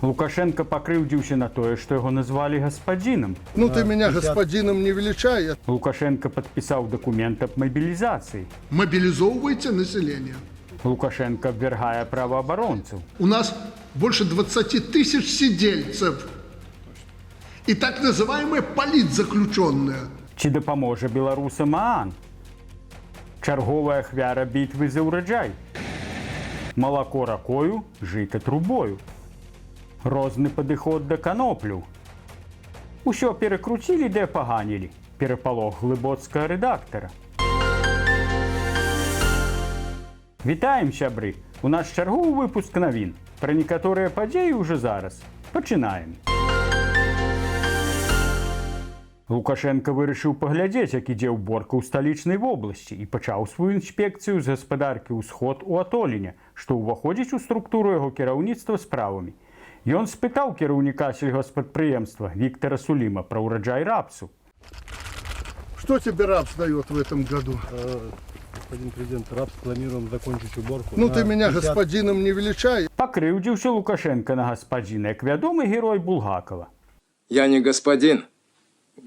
Лукашенко покрыўдзіўся на тое, што яго назвалі гаспадзінам. Ну ты меня господином не величай. Лукашенко падпісаў дакумент аб мабілізацыі. Мобилизовывайте население. Лукашенко абвяргае праваабаронцаў. У нас больше 20 тысяч сидельцев. И так называемые политзаключенные. Ці дапаможа беларусам ААН? Чарговая ахвяра бітвы за ўраджай. Малако ракою, жыта трубою. Розны падыход да каноплю. Усё перакруцілі ды апаганілі. Перапалох глыбоцкага рэдактара. Вітаем, сябры! У нас чарговы выпуск навін. Пра некаторыя падзеі ўжо зараз. Пачынаем. Лукашенко вырашыў паглядзець, як ідзе ўборка ў сталічнай вобласці і пачаў сваю інспекцыю з гаспадаркі ўсход у Атоліне, што ўваходзіць у структуру яго кіраўніцтва справамі. Ён спытаў кіраўніка сельгосппрадпрыемства Виктора Сулима пра ўраджай рапсу. Что тебе рапс дает в этом году? Господин президент, рапс планируем закончить уборку. Ну ты меня господином не величай. Пакрыўдзіўся Лукашенко на гаспадзіна, як вядомы герой Булгакова. Я не господин.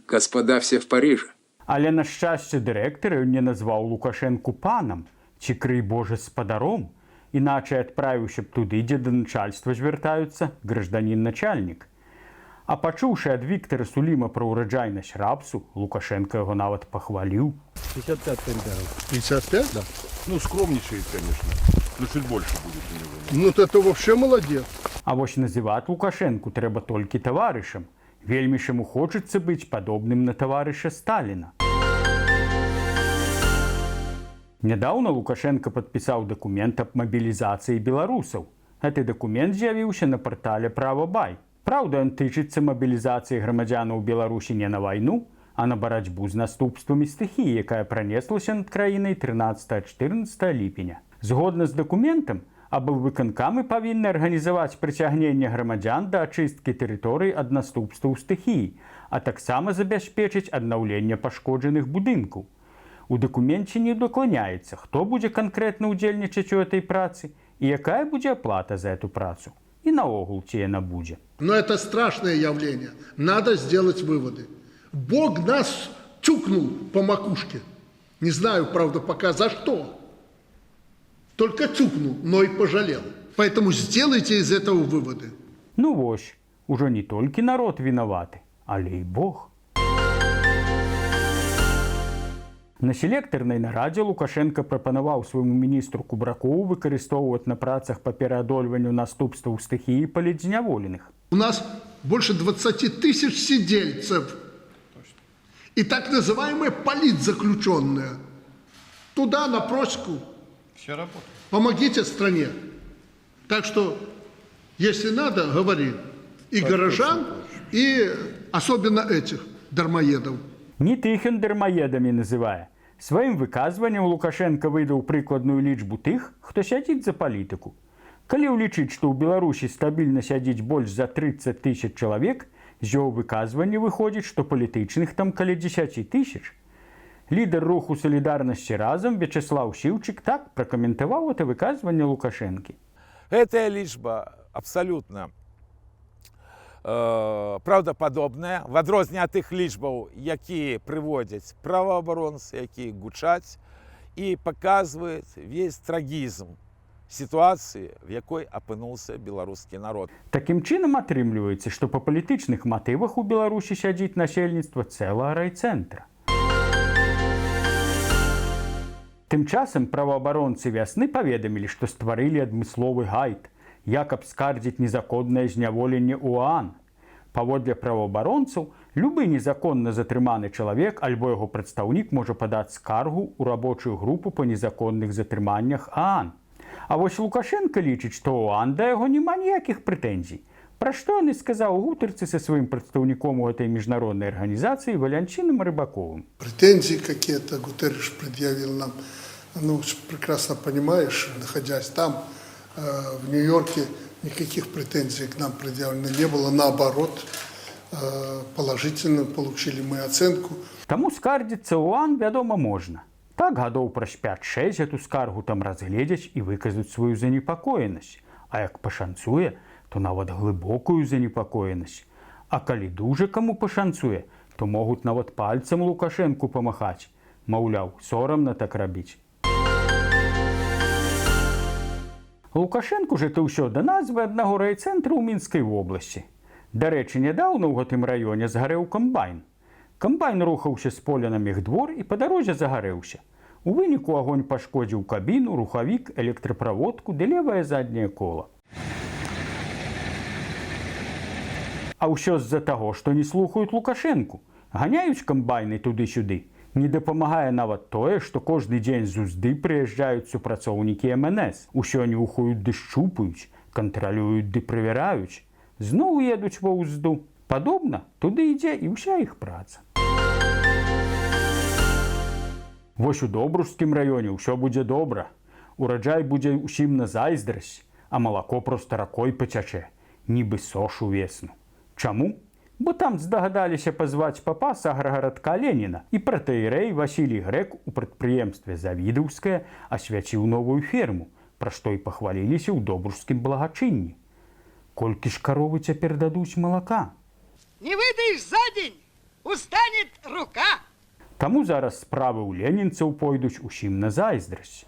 Господа все в Париже. Але, на шчасце дырэктара, ён не назваў Лукашенку панам, ці, крый Божа, спадаром, іначай адправіўся б туды, дзе да начальства звяртаюцца гражданін-начальнік. А пачуўшы ад Віктора Суліма пра ўраджайнасць рапсу, Лукашенко яго нават пахваліў. 55 центнеров. 55? Да. Ну, скромничает, конечно. Но чуть больше будет у него. Ну ты вообще молодец. А вось называць Лукашенку трэба толькі таварышам. Вельмі ж яму хочацца быць падобным на таварыша Сталіна. Нядаўна Лукашенко падпісаў дакумент аб мабілізацыі беларусаў. Гэты дакумент з'явіўся на партале «Правабай». Праўда, ён тычыцца мабілізацыі грамадзянаў Беларусі не на вайну, а на барацьбу з наступствамі стыхіі, якая пранеслася над краінай 13-14 ліпеня. Згодна з дакументам, абвыканкамы павінны арганізаваць прыцягненне грамадзян да ачысткі тэрыторый ад наступстваў стыхіі, а таксама забяспечыць аднаўленне пашкоджаных будынкаў. У дакуменце не удакланяецца, хто будзе канкрэтна ўдзельнічаць у этой працы і якая будзе аплата за эту працу. И наогул ці яна будзе. Но это страшное явление. Надо сделать выводы. Бог нас тюкнул по макушке. Не знаю, правда, пока за что. Только тюкнул, но и пожалел. Поэтому сделайте из этого выводы. Ну вось, ужо не толькі народ вінаваты, але і Бог. На селектарнай нарадзе Лукашенко прапанаваў свайму міністру Кубракову выкарыстоўваць на працах па пераадольванню наступстваў стыхіі палітзняволеных. У нас больше 20 тысяч сидельцев. И так называемые политзаключенные. Туда, на просеку. Все работают. Помогите стране. Так что, если надо, говори. И горожан, и особенно этих дармоедов. Не тых ён дармаедамі называе. Сваім выказваннем Лукашенко выдаў прыкладную лічбу тых, хто сядзіць за палітыку. Калі ўлічыць, што ў Беларусі стабільна сядзіць больш за 30 тысяч чалавек, з яго выказвання выходзіць, што палітычных там каля 10 тысяч. Лідар руху «Салідарнасці разам» Вячеслав Сіўчык так пракаментаваў это выказванне Лукашэнкі. Эта лічба абсалютна правдападобная, в адрозненне ад тых лічбаў, якія прыводзяць праваабаронцы, якія гучаць і паказваюць весь трагізм сітуацыі, в якой апынуўся беларускі народ. Такім чынам атрымліваецца, што па палітычных матывах у Беларусі сядзіць насельніцтва цэлага райцэнтра. Тым часам праваабаронцы вясны паведамілі, што стварылі адмысловы гайд, як абскардзіць незаконнае зняволенне ў ААН. Паводле праваабаронцаў, любы незаконна затрыманы чалавек альбо яго прадстаўнік можа падаць скаргу ў рабочую групу па незаконных затрыманнях ААН. А вось Лукашенко лічыць, што ў ААН да яго няма ніякіх прэтэнзій. Пра што ён і сказаў у гутарцы са сваім прадстаўніком у этой міжнароднай арганізацыі Валянчынам Рыбаковым. Претензии какие-то Гутерриш предъявил нам. Ну, прекрасно понимаешь, находясь там, в Нью-Йорке, никаких претензий к нам предъявлено не было. Наоборот, положительно получили мы оценку. Таму скардзіцца ў ААН, вядома, можна. Так гадоў праз 5-6 эту скаргу там разгледзяць і выказаць сваю занепакоенасць. А як пашанцуе, то нават глыбокую занепакоенасць. А калі дужа каму пашанцуе, то могуць нават пальцам Лукашэнку памахаць. Маўляў, сорамна так рабіць. Лукашэнку же то ўсё да назвы аднаго райцэнтра ў Мінскай вобласці. Дарэчы, нядаўна ў гэтым раёне згарэў камбайн. Камбайн рухаўся з поля на мехдвор і па дарозе загарэўся. У выніку агонь пашкодзіў кабіну, рухавік, электраправодку ды левае задняе кола. А ўсё з-за таго, што не слухаюць Лукашэнку. Ганяюць камбайны туды-сюды. Не дапамагае нават тое, што кожны дзень з узды прыязджаюць супрацоўнікі МНС. Усё нюхаюць ды шчупаюць, кантралююць ды правяраюць. Зноў едуць ва ўзду. Падобна, туды ідзе і ўся іх праца. Вось у Добружскім раёне ўсё будзе добра. Ураджай будзе ўсім на зайздрасць, а малако проста ракой пацячэ, нібы сош увесну. Чаму? Бо там здагадаліся пазваць папа з аграгарадка Леніна, і пратэірэй Васілій Грэк у прадпрыемстве Завідаўскае асвяціў новую ферму, пра што і пахваліліся ў Добружскім благачынні. Колькі ж каровы цяпер дадуць малака? Не выдаешь за день, устанет рука. Таму зараз справы ў ленінцаў пойдуць усім на зайздрасць.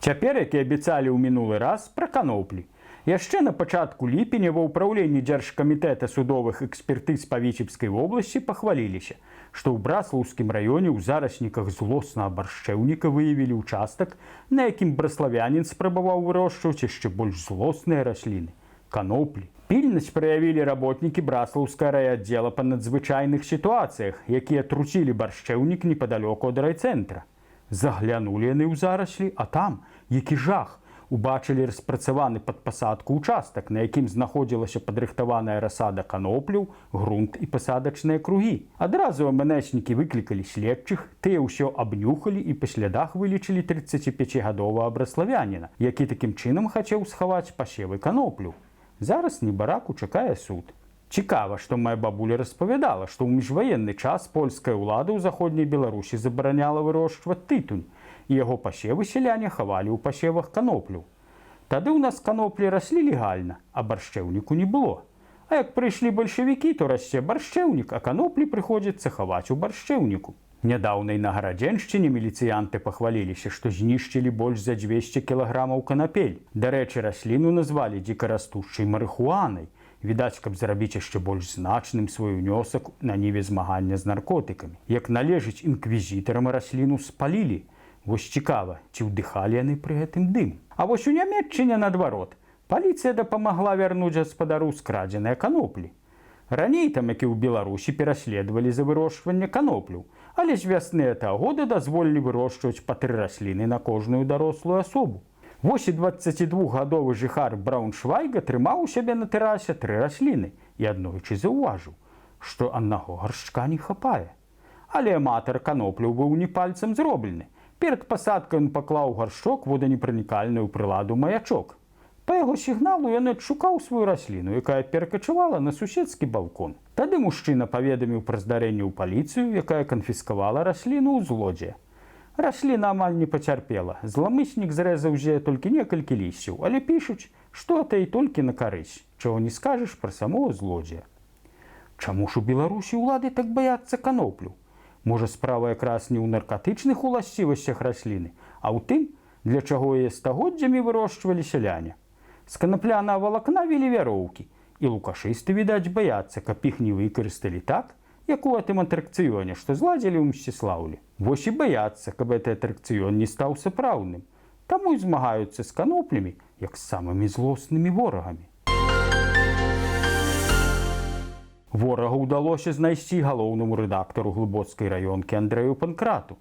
Цяпер, як і абяцалі ў мінулы раз, пра каноплі. Яшчэ на пачатку ліпеня ва ўпраўленні Дзяржкамітэта судовых экспертыз па Віцебскай вобласці пахваліліся, што ў Браслаўскім раёне ў зарасніках злоснага баршчэўніка выявілі ўчастак, на якім браславянін спрабаваў вырошчваць яшчэ больш злосныя расліны – каноплі. Пільнасць праявілі работнікі Браслаўскага райаддзела па надзвычайных сітуацыях, якія труцілі баршчэўнік непадалёку ад райцэнтра. Заглянулі яны ў зараслі, а там, які жах, убачылі распрацаваны пад пасадку ўчастак, на якім знаходзілася падрыхтаваная расада канопляў, грунт і пасадачныя кругі. Адразу МНСнікі выклікалі следчых, тыя ўсё абнюхалі і па слядах вылічылі 35гадовага браславяніна, які такім чынам хацеў схаваць пасевы канопляў. Зараз небараку чакае суд. Цікава, што моя бабуля распавядала, што ў міжваенны час польская ўлада ў заходняй Беларусі забараняла вырошчваць тытунь, і яго пасевы сяляне хавалі ў пасевах канопляў. Тады ў нас каноплі раслі легальна, а баршчэўніку не было. А як прыйшлі бальшавікі, то расце баршчэўнік, а каноплі прыходзіцца хаваць у баршчэўніку. Нядаўна і на Гарадзеншчыне міліцыянты пахваліліся, што знішчылі больш за 200 кілаграмаў канапель. Дарэчы, расліну назвалі дзікарастучай марыхуанай. Відаць, каб зрабіць яшчэ больш значным свой унёсак на ніве змагання з наркотыкамі. Як належыць інквізітарам, расліну спалілі. Вось цікава, ці ўдыхалі яны пры гэтым дым. А вось у Нямецчыне наадварот. Паліцыя дапамагла вярнуць гаспадару скрадзеныя каноплі. Раней там, як і ў Беларусі, пераследавалі за вырошчванне канопляў, але з вясны гэтага года дазволілі вырошчваць па 3 расліны на кожную дарослую асобу. Вось і 22гадовы жыхар Брауншвайга трымаў у сябе на тэрасе 3 расліны і аднойчы заўважыў, што аднаго гаршчка не хапае. Але аматар канопляў быў не пальцам зроблены. Перад пасадкай ён паклаў гаршчок воданепранікальную прыладу маячок. Па яго сігналу ён адшукаў сваю расліну, якая перакачавала на суседскі балкон. Тады мужчына паведаміў пра здарэнне ў паліцыю, якая канфіскавала расліну ў злодзея. Расліна амаль не пацярпела. Зламыснік зрэзаў з яе толькі некалькі лісцяў, але пішуць, што гэта і толькі на карысць, чаго не скажаш пра самого злодзея. Чаму ж у Беларусі ўлады так баяцца каноплю? Можа, справа якраз не ў наркатычных уласцівасцях расліны, а ў тым, для чаго яе стагоддзямі вырошчвалі сяляне. З канапляного валакна вілі вяроўкі, і лукашысты, відаць, баяцца, каб іх не выкарысталі так, як у гэтым атракцыёне, што зладзілі ў Мсціслаўлі. Вось і баяцца, каб гэты атракцыён не стаў сапраўдным. Таму і змагаюцца з каноплямі, як з самымі злоснымі ворагамі. Ворага ўдалося знайсці галоўнаму рэдактару глыбоцкай раёнкі Андрэю Панкрату.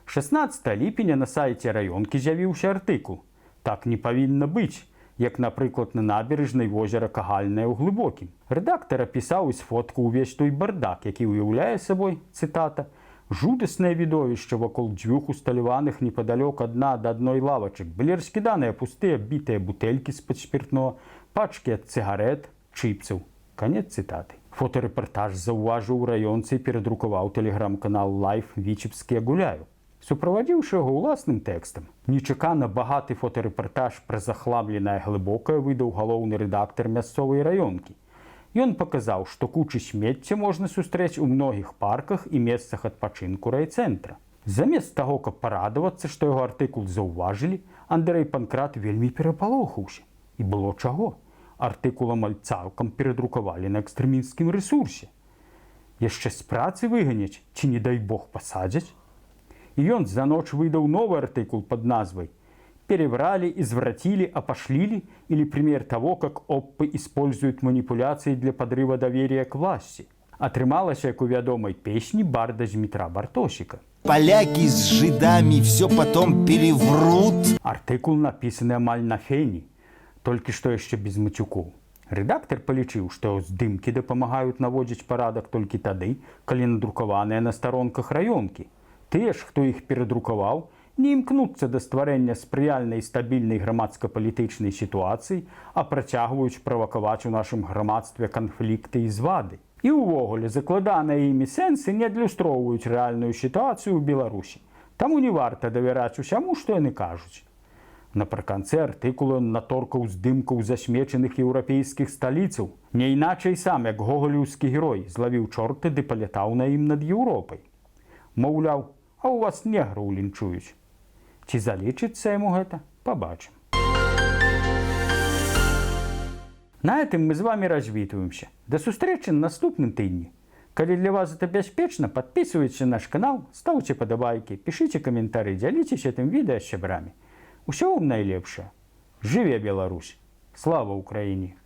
16 ліпеня на сайце раёнкі з'явіўся артыкул «Так не павінна быць», як, напрыклад, на набярэжнай возера Кагальнае ў Глыбокім. Рэдактар апісаў і сфоткаў увесь той бардак, які ўяўляе сабой, цытата, «жудаснае відовішча вакол 2 усталяваных непадалёк адна ад адной лавачак, былі раскіданыя пустыя бітыя бутэлькі з-пад спіртного, пачкі ад цыгарэт, чыпцаў». Канец цытаты. Фотарэпартаж заўважыў у раёнцы і перадрукаваў тэлеграм-канал «Лайф Вічебскія гуляю». суправадзіўшы яго ўласным тэкстам. Нечакана багаты фотарэпартаж пра захламленае глыбокае выдаў галоўны рэдактар мясцовай раёнкі. Ён паказаў, што кучы смецця можна сустрэць у многіх парках і месцах адпачынку райцэнтра. Замест таго, каб парадавацца, што яго артыкул заўважылі, Андрэй Панкрат вельмі перапалохаўся. І было чаго. Артыкул амаль цалкам перадрукавалі на экстрэмісцкім рэсурсе. Яшчэ з працы выганяць, ці, не дай бог, пасадзяць? И он за ночь выдал новый артикул под назвой «Переврали, извратили, опошлили» или пример того, как ОППы используют манипуляции для подрыва доверия к власти. Атрымалось, как у вядомой песни барда Дмитра Бартосика. Поляки с жидами все потом переврут. Артикул написаны амаль на фені, толькі што яшчэ без матюкоў. Рэдактар палічыў, што здымкі дапамагаюць наводзіць парадак толькі тады, калі надрукаваныя на старонках раёнкі. Тыя ж, хто іх перадрукаваў, не імкнуцца да стварэння спрыяльнай і стабільнай грамадска-палітычнай сітуацыі, а працягваюць правакаваць у нашым грамадстве канфлікты і звады. І ўвогуле закладаныя імі сэнсы не адлюстроўваюць рэальную сітуацыю ў Беларусі. Таму не варта давяраць усяму, што яны кажуць. Напрыканцы артыкула наторкаў здымкаў засмечаных еўрапейскіх сталіцаў. Не іначай сам, як гоголеўскі герой, злавіў чорты ды палятаў на ім над Еўропай. Маўляў, а у вас неграў лінчуюць. Ці залічыцца яму гэта? Пабачым. На этом мы з вами развітваемся. До сустрэчы на наступным тыдні. Калі для вас это бяспечна, подписывайтесь на наш канал, ставьте падабайкі, пішыце каментары, дзяліцеся гэтым відэа з сябрамі. Усё вам найлепшае. Жыве Беларусь! Слава Украіне!